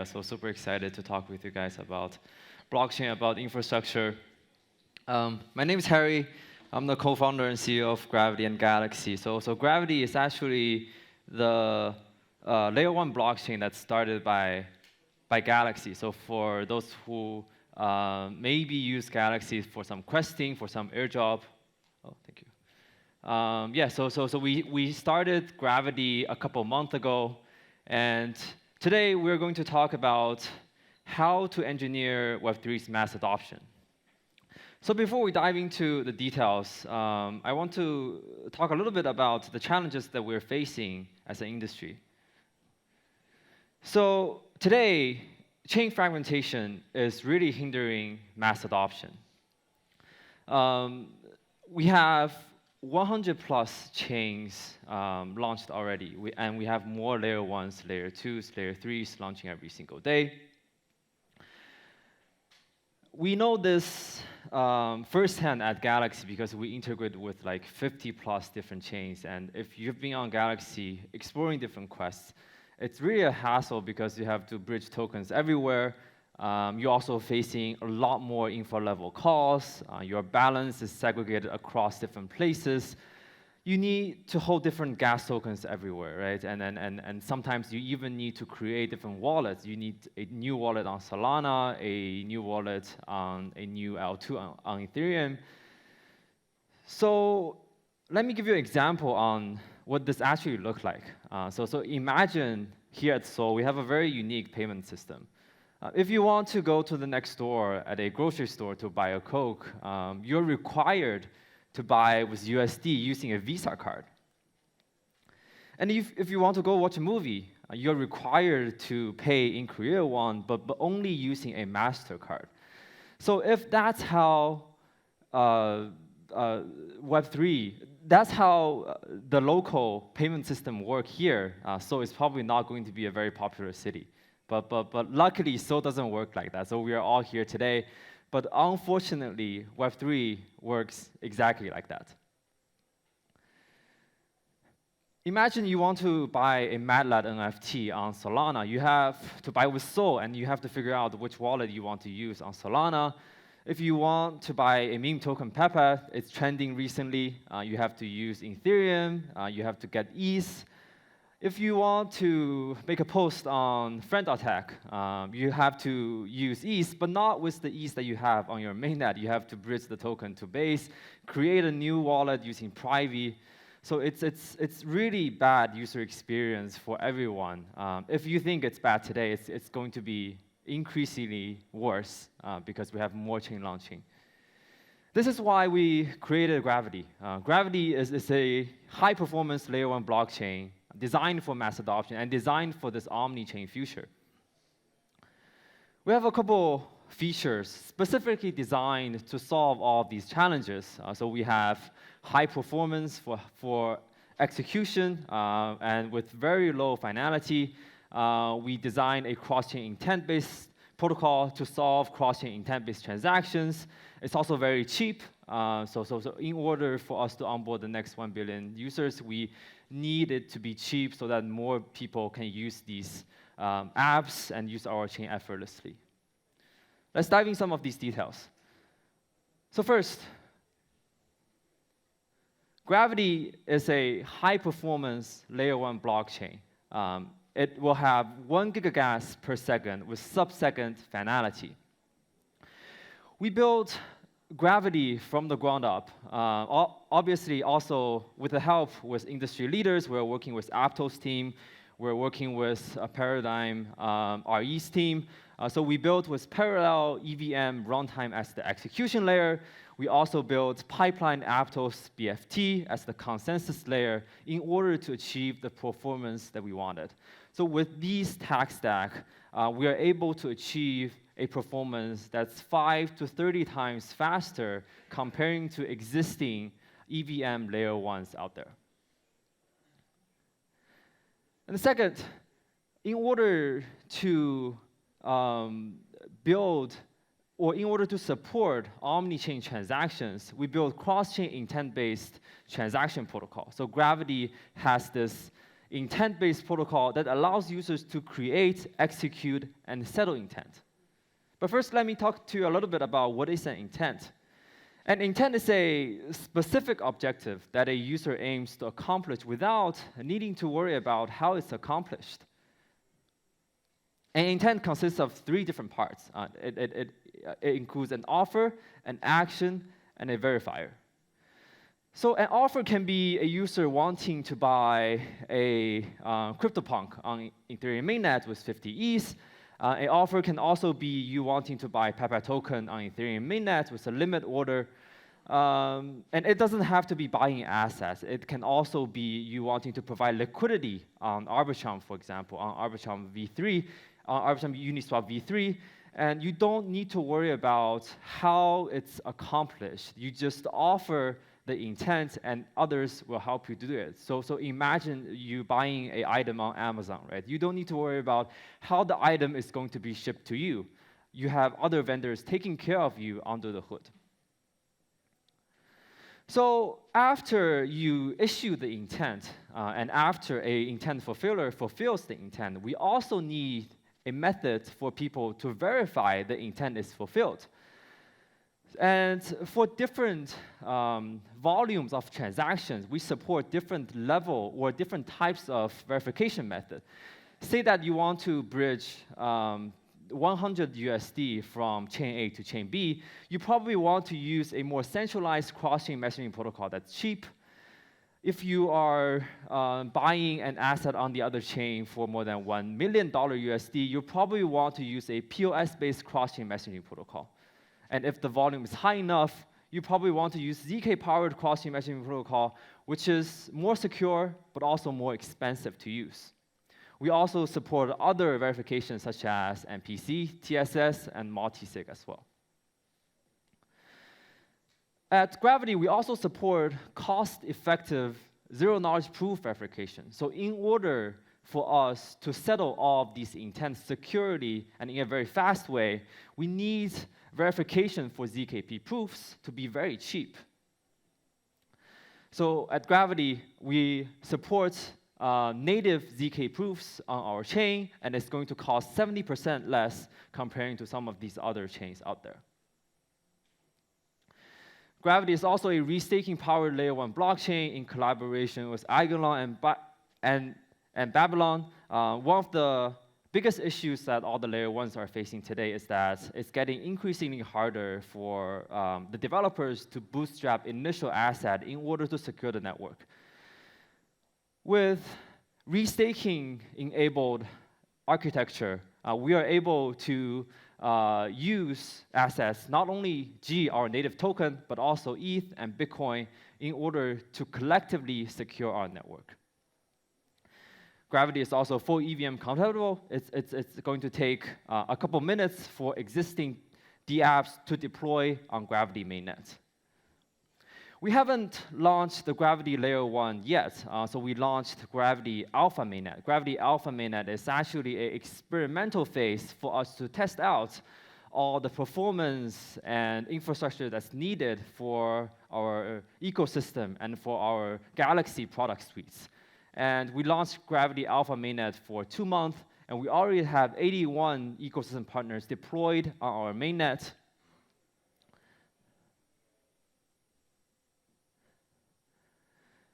진화해야. So super excited to talk with you guys about blockchain, about infrastructure. My name is Harry. I'm the co-founder and CEO of Gravity and Galxe. So Gravity is actually the layer 1 blockchain that started by Galxe. So for those who maybe use Galxe for some questing, for some airdrop. Oh, thank you. Yeah, so we started Gravity a couple months ago, and today we're going to talk about how to engineer Web3's mass adoption. So before we dive into the details, I want to talk a little bit about the challenges that we're facing as an industry. So today, chain fragmentation is really hindering mass adoption. We have 100 plus chains launched already, and we have more layer 1s, layer 2s, layer 3s launching every single day. We know this firsthand at Galxe because we integrate with like 50 plus different chains, and if you've been on Galxe exploring different quests, it's really a hassle because you have to bridge tokens everywhere. You're also facing a lot more info-level calls. Your balance is segregated across different places. You need to hold different gas tokens everywhere, right? And sometimes you even need to create different wallets. You need a new wallet on Solana, a new wallet on a new L2 on Ethereum. So let me give you an example on what this actually looks like. So imagine here at Seoul, we have a very unique payment system. If you want to go to the next store at a grocery store to buy a Coke, you're required to buy with USD using a Visa card. And if you want to go watch a movie, you're required to pay in Korea won, but only using a MasterCard. So if that's how Web3, that's how the local payment system work here, so it's probably not going to be a very popular city. But luckily, Seoul doesn't work like that. So we are all here today. But unfortunately, Web3 works exactly like that. Imagine you want to buy a MATLAB NFT on Solana. You have to buy with Sol, and you have to figure out which wallet you want to use on Solana. If you want to buy a meme token Pepe, it's trending recently. You have to use Ethereum. You have to get ETH. If you want to make a post on Friend.tech, you have to use ETH, but not with the ETH that you have on your mainnet. You have to bridge the token to Base, create a new wallet using Privy. So it's really bad user experience for everyone. If you think it's bad today, it's going to be increasingly worse because we have more chain launching. This is why we created Gravity. Gravity is a high-performance layer 1 blockchain designed for mass adoption and designed for this omni-chain future. We have a couple features specifically designed to solve all of these challenges. So we have high performance for execution and with very low finality. We designed a cross-chain intent-based protocol to solve cross-chain intent-based transactions. It's also very cheap. So in order for us to onboard the next 1 billion users, we need it to be cheap so that more people can use these apps and use our chain effortlessly. Let's dive in some of these details. So first, Gravity is a high-performance layer 1 blockchain. It will have 1 gigagas per second with sub-second finality. We built Gravity from the ground up. Obviously, also with the help with industry leaders, we're working with Aptos team, we're working with Paradigm RE's team. So we built with parallel EVM runtime as the execution layer. We also built pipeline Aptos BFT as the consensus layer in order to achieve the performance that we wanted. So with these tech stack, we are able to achieve a performance that's 5 to 30 times faster comparing to existing EVM layer 1s out there. And the second, in order to build or in order to support omni-chain transactions, we build cross-chain intent-based transaction protocol. So Gravity has this intent-based protocol that allows users to create, execute, and settle intent. But first, let me talk to you a little bit about what is an intent. An intent is a specific objective that a user aims to accomplish without needing to worry about how it's accomplished. An intent consists of three different parts. It includes an offer, an action, and a verifier. So an offer can be a user wanting to buy a CryptoPunk on Ethereum mainnet with 50 ETH. An offer can also be you wanting to buy Pepe token on Ethereum mainnet with a limit order. And it doesn't have to be buying assets. It can also be you wanting to provide liquidity on Arbitrum, for example, on Arbitrum V3, on Arbitrum Uniswap V3. And you don't need to worry about how it's accomplished. You just offer the intent, and others will help you do it. So imagine you buying an item on Amazon, right? You don't need to worry about how the item is going to be shipped to you. You have other vendors taking care of you under the hood. So after you issue the intent, and after an intent fulfiller fulfills the intent, we also need a method for people to verify the intent is fulfilled. And for different volumes of transactions, we support different level or different types of verification method. Say that you want to bridge 100 USD from chain A to chain B, you probably want to use a more centralized cross-chain messaging protocol that's cheap. If you are buying an asset on the other chain for more than $1 million USD, you probably want to use a POS-based cross-chain messaging protocol. And if the volume is high enough, you probably want to use ZK-powered cross-chain messaging protocol, which is more secure, but also more expensive to use. We also support other verifications such as MPC, TSS, and multi-sig as well. At Gravity, we also support cost-effective zero-knowledge proof verification. So in order for us to settle all of these intents securely and in a very fast way, we need verification for ZKP proofs to be very cheap. So at Gravity, we support native ZK proofs on our chain, and it's going to cost 70% less comparing to some of these other chains out there. Gravity is also a restaking-powered Layer 1 blockchain in collaboration with Eigenlaw and Babylon. One of the biggest issues that all the Layer 1s are facing today is that it's getting increasingly harder for the developers to bootstrap initial asset in order to secure the network. With restaking-enabled architecture, we are able to use assets, not only G, our native token, but also ETH and Bitcoin in order to collectively secure our network. Gravity is also full EVM compatible. It's going to take a couple minutes for existing dApps to deploy on Gravity mainnet. We haven't launched the Gravity Layer 1 yet, so we launched Gravity Alpha mainnet. Gravity Alpha mainnet is actually an experimental phase for us to test out all the performance and infrastructure that's needed for our ecosystem and for our Galxe product suites. And we launched Gravity Alpha mainnet for 2 months, and we already have 81 ecosystem partners deployed on our mainnet.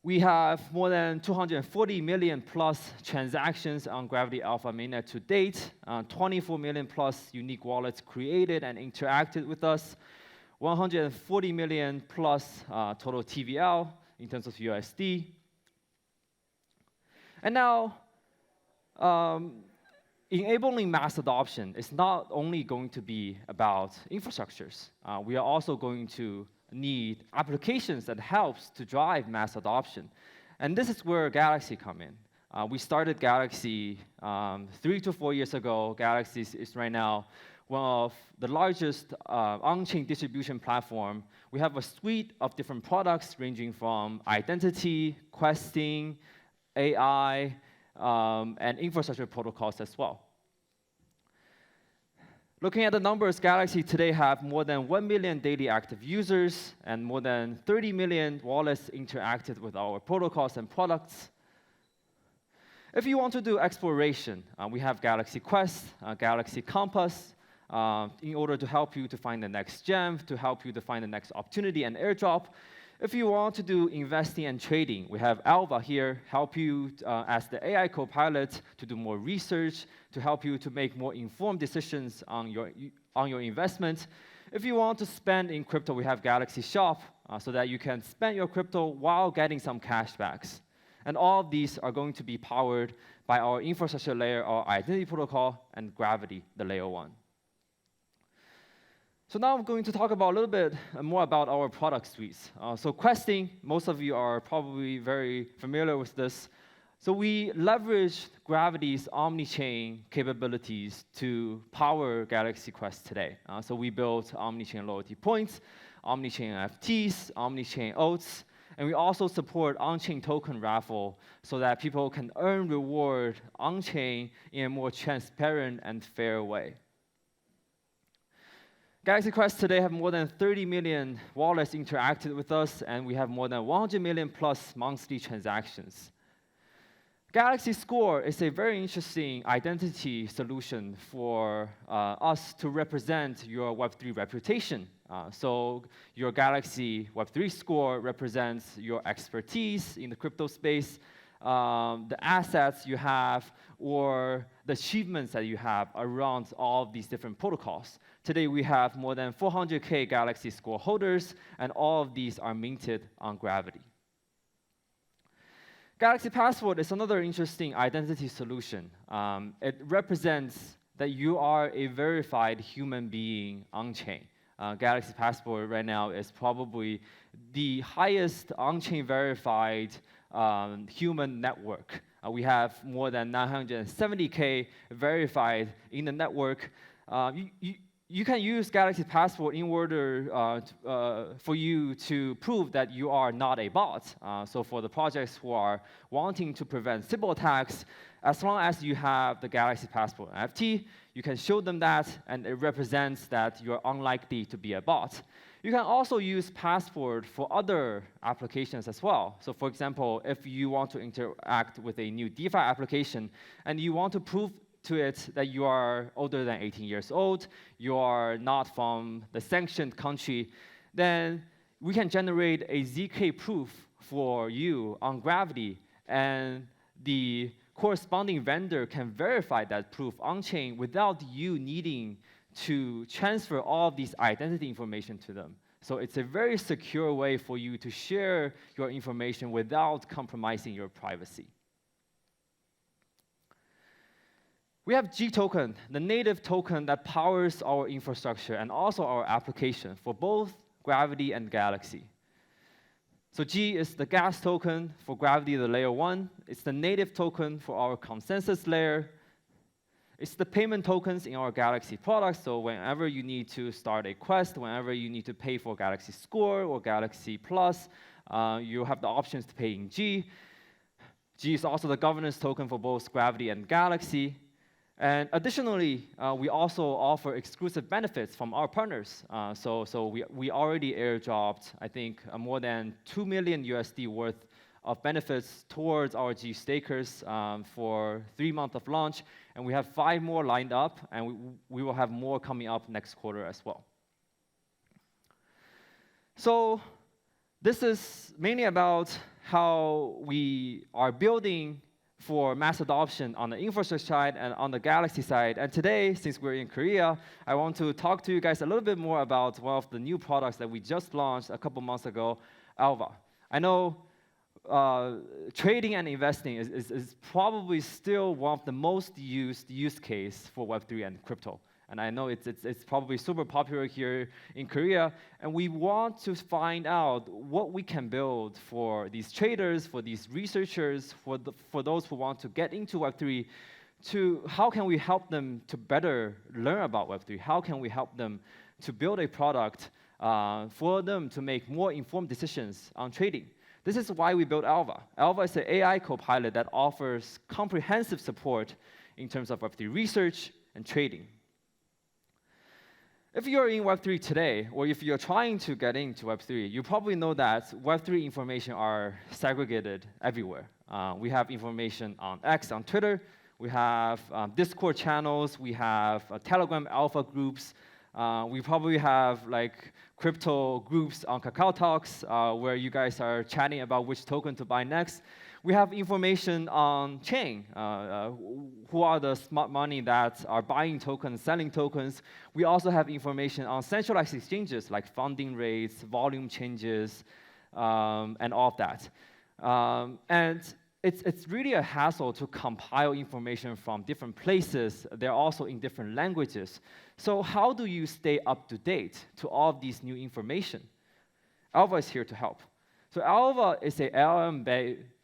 We have more than 240 million plus transactions on Gravity Alpha mainnet to date, 24 million plus unique wallets created and interacted with us, 140 million plus total TVL in terms of USD. And now, enabling mass adoption is not only going to be about infrastructures. We are also going to need applications that helps to drive mass adoption. And this is where Galxe come in. We started Galxe 3 to 4 years ago. Galxe is right now one of the largest on-chain distribution platform. We have a suite of different products ranging from identity, questing, AI, and infrastructure protocols as well. Looking at the numbers, Galxe today have more than 1 million daily active users and more than 30 million wallets interacted with our protocols and products. If you want to do exploration, we have Galaxy Quest, Galaxy Compass, in order to help you to find the next gem, to help you to find the next opportunity and airdrop. If you want to do investing and trading, we have Alva here, help you as the AI co-pilot to do more research, to help you to make more informed decisions on your investment. If you want to spend in crypto, we have Galaxy Shop, so that you can spend your crypto while getting some cashbacks. And all of these are going to be powered by our infrastructure layer, our identity protocol, and Gravity, the layer 1. So now I'm going to talk about a little bit more about our product suites. So questing, most of you are probably very familiar with this. So we leverage Gravity's omni-chain capabilities to power Galaxy Quest today. So we built omni-chain loyalty points, omni-chain NFTs, omni-chain oats, and we also support on-chain token raffle so that people can earn reward on-chain in a more transparent and fair way. Galaxy Quest today have more than 30 million wallets interacted with us, and we have more than 100 million plus monthly transactions. Galaxy Score is a very interesting identity solution for us to represent your Web3 reputation. So your Galaxy Web3 score represents your expertise in the crypto space, the assets you have, or the achievements that you have around all of these different protocols. Today we have more than 400K Galaxy Score holders, and all of these are minted on Gravity. Galaxy Passport is another interesting identity solution. It represents that you are a verified human being on-chain. Galaxy Passport right now is probably the highest on-chain verified human network. We have more than 970K verified in the network. You can use Galaxy Passport in order for you to prove that you are not a bot. So for the projects who are wanting to prevent Sybil attacks, as long as you have the Galaxy Passport NFT, you can show them that, and it represents that you're unlikely to be a bot. You can also use Passport for other applications as well. So for example, if you want to interact with a new DeFi application, and you want to prove to it that you are older than 18 years old, you are not from the sanctioned country, then we can generate a ZK proof for you on Gravity, and the corresponding vendor can verify that proof on-chain without you needing to transfer all of these identity information to them. So it's a very secure way for you to share your information without compromising your privacy. We have G token, the native token that powers our infrastructure and also our application for both Gravity and Galaxy. So G is the gas token for Gravity, the layer 1. It's the native token for our consensus layer. It's the payment tokens in our Galaxy products. So whenever you need to start a quest, whenever you need to pay for Galaxy Score or Galaxy Plus, you have the options to pay in G. G is also the governance token for both Gravity and Galaxy. And additionally, we also offer exclusive benefits from our partners. So we already airdropped, I think, more than $2 million USD worth of benefits towards our G stakers for 3 months of launch. And we have 5 more lined up, and we will have more coming up next quarter as well. So this is mainly about how we are building for mass adoption on the infrastructure side and on the Galaxy side. And today, since we're in Korea, I want to talk to you guys a little bit more about one of the new products that we just launched a couple months ago, Alva. I know trading and investing is probably still one of the most used use case for Web3 and crypto. And I know it's probably super popular here in Korea. And we want to find out what we can build for these traders, for these researchers, for those who want to get into Web3, to how can we help them to better learn about Web3? How can we help them to build a product for them to make more informed decisions on trading? This is why we built Alva. Alva is an AI co-pilot that offers comprehensive support in terms of Web3 research and trading. If you're in Web3 today, or if you're trying to get into Web3, you probably know that Web3 information are segregated everywhere. We have information on X, on Twitter. We have Discord channels. We have Telegram alpha groups. We probably have like crypto groups on Kakao Talks where you guys are chatting about which token to buy next. We have information on chain, who are the smart money that are buying tokens, selling tokens. We also have information on centralized exchanges like funding rates, volume changes, and all of that. And it's really a hassle to compile information from different places. They're also in different languages. So how do you stay up to date to all of these new information? Alva is here to help. So Alva is a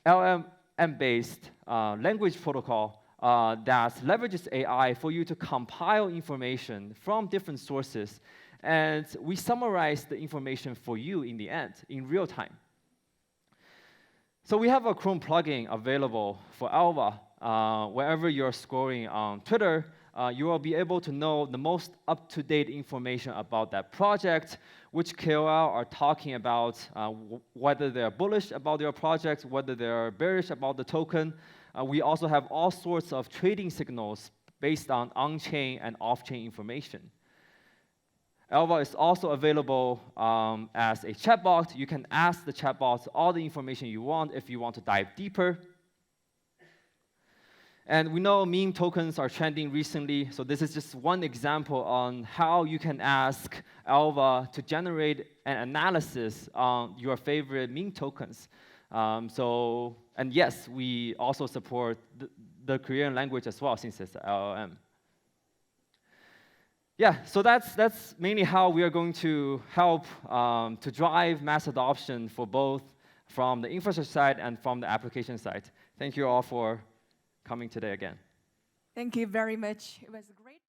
LLM-based language protocol that leverages AI for you to compile information from different sources, and we summarize the information for you in the end, in real time. So we have a Chrome plugin available for Alva. Wherever you're scrolling on Twitter, you will be able to know the most up-to-date information about that project, which KOL are talking about, whether they're bullish about their project, whether they're bearish about the token. We also have all sorts of trading signals based on-chain and off-chain information. Alva is also available as a chatbot. You can ask the chatbot all the information you want if you want to dive deeper. And we know meme tokens are trending recently, so this is just one example on how you can ask Alva to generate an analysis on your favorite meme tokens. And yes, we also support the Korean language as well, since it's LLM. Yeah, so that's mainly how we are going to help to drive mass adoption for both from the infrastructure side and from the application side. Thank you all for coming today again. Thank you very much. It was great.